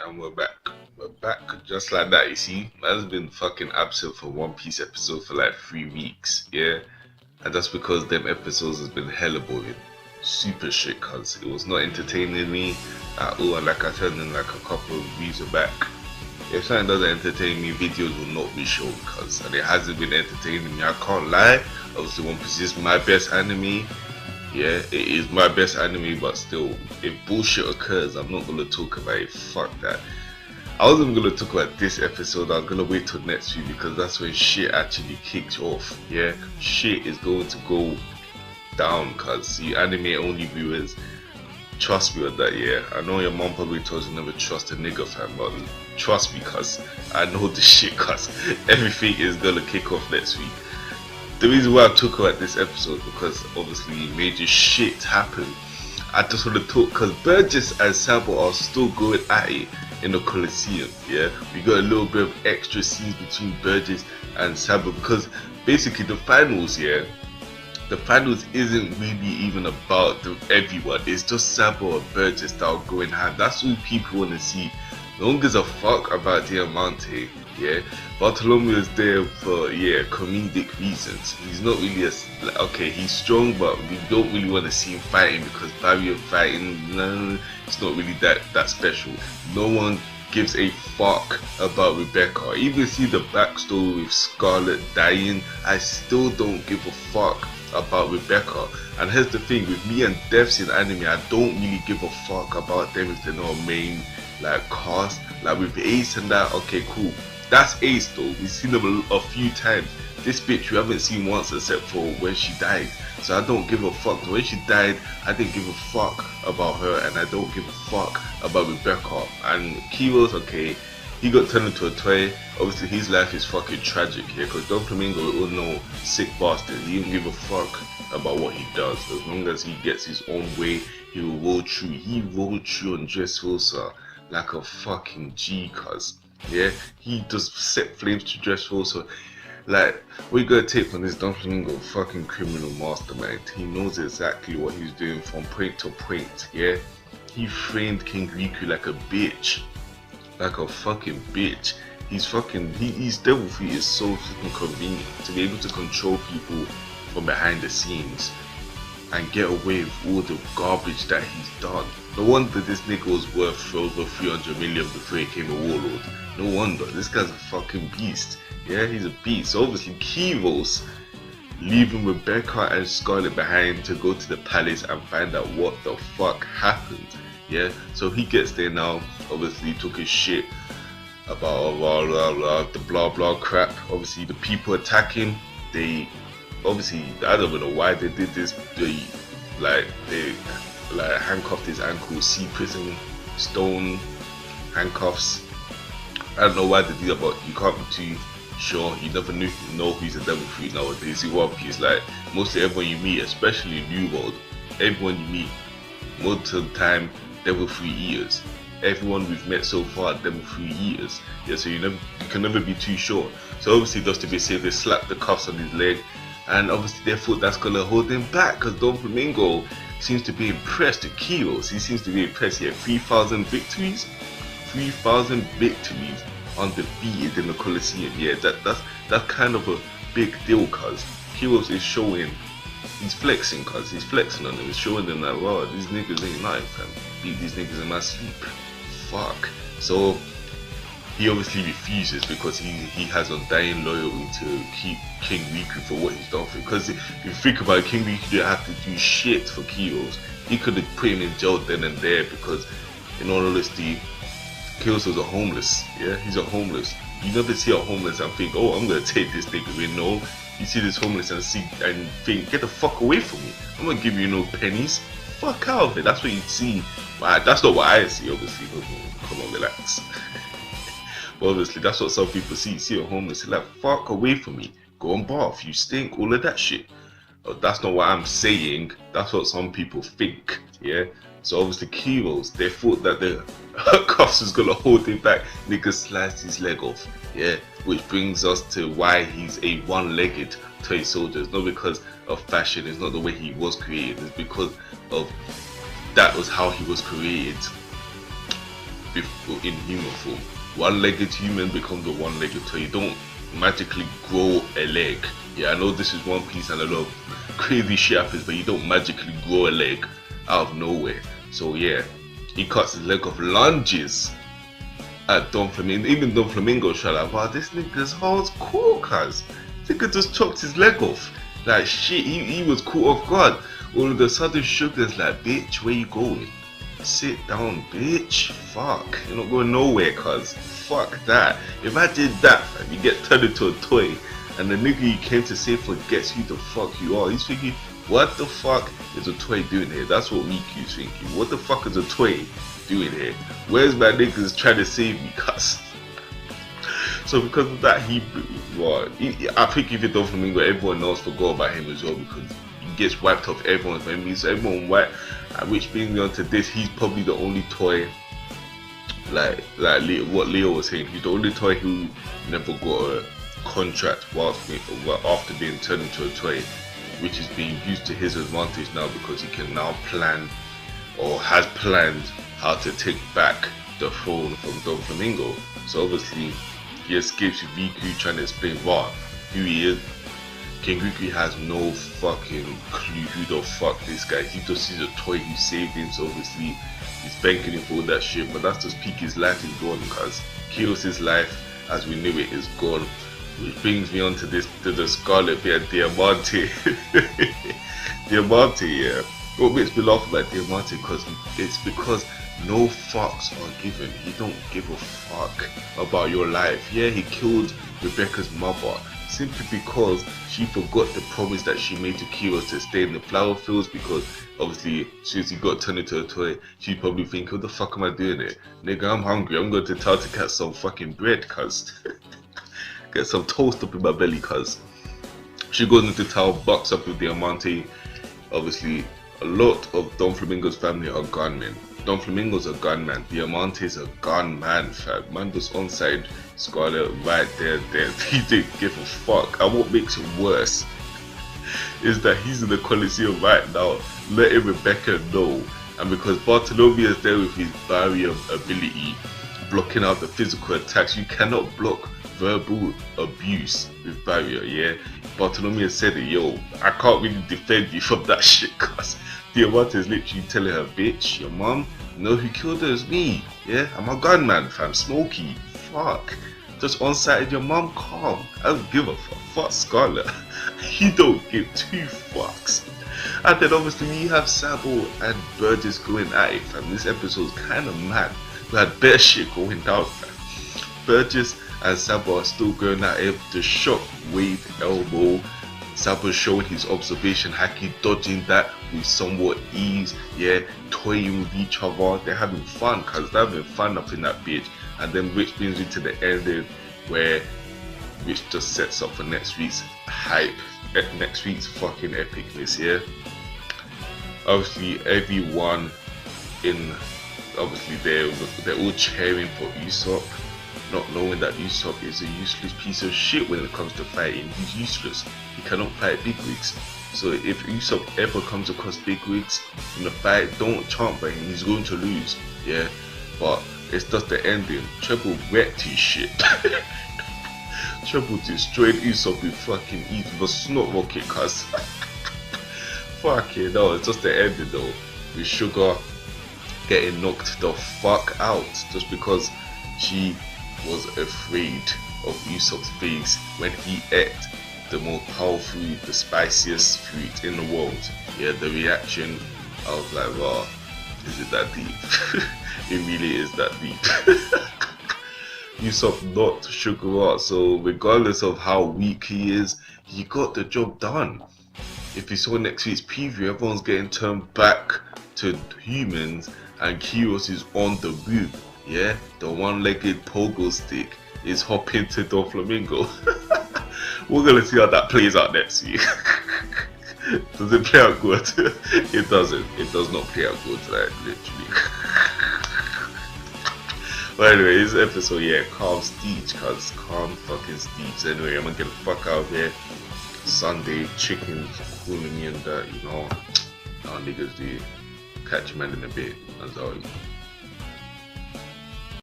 And we're back. We're back just like that, you see. Man's been fucking absent from One Piece episode for like 3 weeks, yeah? And that's because them episodes has been hella boring. Super shit, cuz. It was not entertaining me at all, and like I said in like a couple of views back, if something doesn't entertain me, videos will not be shown, cuz. And it hasn't been entertaining me, I can't lie. Obviously One Piece is my best anime. Yeah, it is my best anime, but still, if bullshit occurs, I'm not gonna talk about it. Fuck that. I wasn't gonna talk about this episode. I'm gonna wait till next week because that's when shit actually kicks off. Yeah, shit is going to go down. Cause you anime only viewers, trust me on that. Yeah, I know your mom probably told you never trust a nigga fan, but trust me, cause I know the shit. Cause everything is gonna kick off next week. The reason why I talk about this episode because obviously major shit happened. I just want to talk because Burgess and Sabo are still going at it in the Colosseum. Yeah, we got a little bit of extra scenes between Burgess and Sabo because basically the finals, yeah, the finals isn't really even about everyone. It's just Sabo and Burgess that are going hard. That's all people want to see. No one gives a fuck about Diamante. Yeah, Bartolomeo is there for comedic reasons. He's not really okay. He's strong, but we don't really want to see him fighting because barrier fighting, no, it's not really that special. No one gives a fuck about Rebecca. Even see the backstory with Scarlet dying, I still don't give a fuck about Rebecca. And here's the thing with me and Devs in anime, I don't really give a fuck about them if they're not a main like cast. Like with Ace and that, okay, cool. That's Ace though, we've seen them a few times. This bitch we haven't seen once except for when she died. So I don't give a fuck. When she died, I didn't give a fuck about her and I don't give a fuck about Rebecca. And Kiro's okay, he got turned into a toy. Obviously his life is fucking tragic here because Don Flamingo is no sick bastard. He don't give a fuck about what he does. As long as he gets his own way, he will roll through. He rolled through on Dressrosa like a fucking G, cuz. Yeah, he just set flames to Dressrosa. Like, what you gotta take from this Don Flamingo fucking criminal mastermind. He knows exactly what he's doing from point to point, yeah? He framed King Riku like a bitch. Like a fucking bitch. His devil fruit is so fucking convenient to be able to control people from behind the scenes and get away with all the garbage that he's done. No wonder this nigga was worth over 300 million before he became a warlord. No wonder, this guy's a fucking beast. Yeah, he's a beast. So obviously Kiros leaving Rebecca and Scarlet behind to go to the palace and find out what the fuck happened. Yeah, so he gets there now, obviously took his shit about the blah blah crap. Obviously the people attacking, they obviously, I don't even know why they did this. They handcuffed his ankles, sea prison, stone handcuffs. I don't know why they did that, but you can't be too sure. You never know who's a devil fruit nowadays. In One Piece, like mostly everyone you meet, especially in New World, everyone you meet, most of the time, devil fruit eaters. Everyone we've met so far, devil fruit eaters. Yeah, so you can never be too sure. So obviously, just to be safe, they slapped the cuffs on his leg. And obviously they thought that's gonna hold him back because Don Flamingo seems to be impressed with Kiros. He seems to be impressed. He had 3,000 victories. 3,000 victories undefeated in the Colosseum. Yeah, that's kind of a big deal cause Kiros is showing, he's flexing on them. He's showing them that, wow, these niggas ain't nothing, fam. Beat these niggas in my sleep. Fuck. So he obviously refuses because he has undying loyalty to keep King Riku for what he's done for him. Because if you think about it, King Riku didn't have to do shit for Kiros. He could have put him in jail then and there because, in all honesty, Kiros was a homeless. Yeah, he's a homeless. You never see a homeless and think, oh, I'm gonna take this nigga away. No, you see this homeless and think, get the fuck away from me. I'm gonna give you no pennies. Fuck out of it. That's what you see. That's not what I see, obviously. Come on, relax. But obviously, that's what some people see. See a homeless, like, fuck away from me. Go and bath, you stink, all of that shit. That's not what I'm saying. That's what some people think, yeah? So obviously, Kiros, they thought that the cuffs was gonna hold him back. Nigga sliced his leg off, yeah? Which brings us to why he's a one-legged toy soldier. It's not because of fashion, it's not the way he was created. It's because of that was how he was created. in human form. One-legged human becomes a one-legged toy. You don't magically grow a leg. Yeah, I know this is One Piece and a lot of crazy shit happens, but you don't magically grow a leg out of nowhere. So yeah, he cuts his leg off, lunges at Don Flamingo. Even Don Flamingo shot like, wow, this nigga's hardcore, cuz. Nigga just chopped his leg off. Like shit, he was caught off guard. All of a sudden Sugar's like, bitch, where you going? Sit down, bitch. Fuck, you're not going nowhere, cuz. Fuck that. If I did that, fam, you get turned into a toy, and the nigga you came to save forgets who the fuck you are. He's thinking, what the fuck is a toy doing here? That's what Miku's thinking. What the fuck is a toy doing here? Where's my niggas trying to save me, cuz? So because of that, I think if you don't Flamingo, everyone else forgot about him as well, because he gets wiped off everyone's memories. So everyone wiped, which brings me on to this. He's probably the only toy, like what Leo was saying. He's the only toy who never got a contract after being turned into a toy, which is being used to his advantage now, because he can now plan, or has planned, how to take back the throne from Don Flamingo. So obviously he escapes with Riku trying to explain who he is. King Riku has no fucking clue who the fuck this guy is. He just sees a toy who saved him, so obviously he's banking him for all that shit. But that's just peak, his life is gone, because Kyros's life as we knew it is gone. Which brings me on to the Scarlet bit, Diamante. Diamante, yeah. What makes me laugh about Diamante, because no fucks are given. He don't give a fuck about your life. Yeah, he killed Rebecca's mother simply because she forgot the promise that she made to Kyros to stay in the flower fields, because obviously since he got turned into a toy, she probably think, what the fuck am I doing here? Nigga, I'm hungry, I'm going to town to get some fucking bread, cuz. Get some toast up in my belly, cuz. She goes into town, bucks up with Diamante. Obviously a lot of Don Flamingo's family are gunmen. Don Flamingo's a gunman, Diamante's a gunman, fam. Man was on side Scarlet right there. He didn't give a fuck. And what makes it worse is that he's in the Coliseum right now, letting Rebecca know. And because Bartolomeo is there with his barrier ability, blocking out the physical attacks, you cannot block verbal abuse with barrier, yeah? Bartolomeo said it, yo, I can't really defend you from that shit, cuz Diamante is literally telling her, bitch, your mom, know who killed her is me, yeah? I'm a gunman, fam, Smokey, fuck. Just on-sighted your mom, calm. I don't give a fuck Scarlet. You don't give two fucks. And then obviously we have Sabo and Burgess going at it, fam. This episode's kinda mad. We had better shit going down, fam. Burgess and Sabo are still going at it. The shock wave elbow. Sabo showing his observation haki, dodging that with somewhat ease, yeah, toying with each other. They're having fun, cuz they're having fun up in that bitch. And then which brings me to the ending, which just sets up for next week's hype, next week's fucking epicness, yeah. Obviously everyone they're all cheering for Usopp, not knowing that Usopp is a useless piece of shit when it comes to fighting. He's useless. He cannot fight bigwigs. So if Usopp ever comes across bigwigs in the fight, don't chant by him. He's going to lose. Yeah, but it's just the ending. Trebol wrecked his shit. Trebol destroyed Usopp with fucking ease with a snot rocket, cuz. Fuck it, no, it's just the ending though. With Sugar getting knocked the fuck out just because she was afraid of Usopp's face when he ate the most powerful, the spiciest fruit in the world. Yeah, the reaction, I was like, wow, is it that deep? It really is that deep. Usopp knocked Sugar out, so regardless of how weak he is, he got the job done. If you saw next week's preview, everyone's getting turned back to humans and Kyros is on the roof. Yeah, the one-legged pogo stick is hopping to Don Flamingo. We're gonna see how that plays out next week. Does it play out good? It doesn't. It does not play out good, like literally. But anyway, this episode, yeah, calm Steech, cuz calm fucking Steech. Anyway, I'm gonna get the fuck out of here. Sunday, chickens calling me and that, you know how niggas do. Catch you man in a bit, as always.